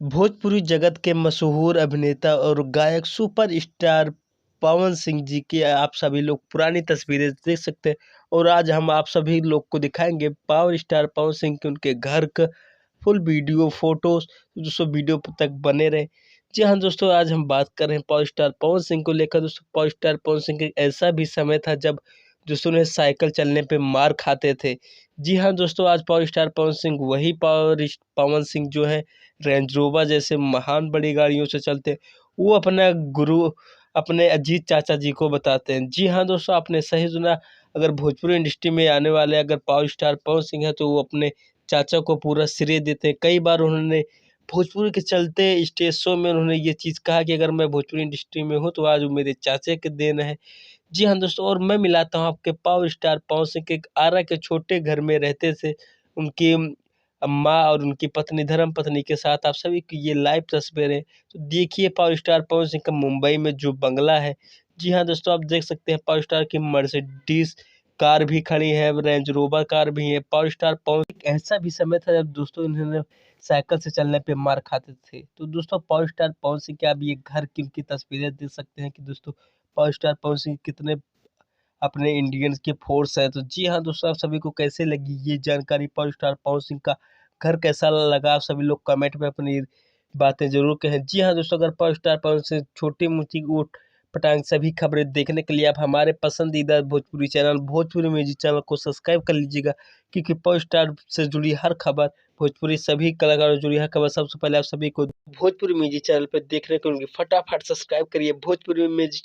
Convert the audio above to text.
भोजपुरी जगत के मशहूर अभिनेता और गायक सुपरस्टार पवन सिंह जी की आप सभी लोग पुरानी तस्वीरें देख सकते हैं। और आज हम आप सभी लोग को दिखाएंगे पावर स्टार पवन सिंह के उनके घर का फुल वीडियो फोटोज। दोस्तों वीडियो तक बने रहे। जी हाँ दोस्तों, आज हम बात कर रहे हैं पावर स्टार पवन सिंह को लेकर। दोस्तों पावर स्टार पवन सिंह के ऐसा भी समय था जब दोस्तों ने साइकिल चलने पे मार खाते थे। जी हाँ दोस्तों, आज पावर स्टार पवन सिंह वही पवन सिंह जो है रेंज रोवर जैसे महान बड़ी गाड़ियों से चलते हैं। वो अपना गुरु अपने अजीत चाचा जी को बताते हैं। जी हाँ दोस्तों, आपने सही सुना। अगर भोजपुरी इंडस्ट्री में आने वाले अगर पावर स्टार पवन सिंह है तो वो अपने चाचा को पूरा श्रेय देते हैं। कई बार उन्होंने भोजपुरी के चलते स्टेज शो में उन्होंने ये चीज़ कहा कि अगर मैं भोजपुरी इंडस्ट्री में हूँ तो आज वो मेरे चाचे के देन है। जी हाँ दोस्तों, और मैं मिलाता हूँ आपके पावर स्टार पवन सिंह के आरा के छोटे घर में रहते थे। उनकी अम्मा और उनकी पत्नी धर्मपत्नी के साथ आप सभी की ये लाइव तस्वीरें। तो देखिए पावर स्टार पवन सिंह का मुंबई में जो बंगला है। जी हाँ दोस्तों, आप देख सकते हैं पावर स्टार की मर्सिडीज कार भी खड़ी है, रेंज रोवर कार भी है। पावर स्टार पवन एक ऐसा भी समय था जब दोस्तों इन्होंने साइकिल से चलने पे मार खाते थे। तो दोस्तों पावर स्टार पवन सिंह के आप ये घर की उनकी तस्वीरें देख सकते हैं कि दोस्तों पावर स्टार पवन सिंह कितने अपने इंडियंस की फोर्स है। तो जी हाँ दोस्तों, आप सभी को कैसे लगी ये जानकारी, पावर स्टार पवन सिंह का घर कैसा लगा, आप सभी लोग कमेंट में अपनी बातें जरूर कहें। जी हाँ दोस्तों, अगर पावर स्टार पवन सिंह छोटी मोटी ऊट पटांग सभी खबरें देखने के लिए आप हमारे पसंदीदा Bhojpuri channel Bhojpuri music channel को सब्सक्राइब कर लीजिएगा, क्योंकि पावर स्टार से जुड़ी हर खबर, भोजपुरी सभी कलाकारों से जुड़ी हर खबर सबसे पहले आप सभी को भोजपुरी म्यूजिक चैनल पर देखने को मिलेगी। फटाफट सब्सक्राइब करिए भोजपुरी म्यूजिक।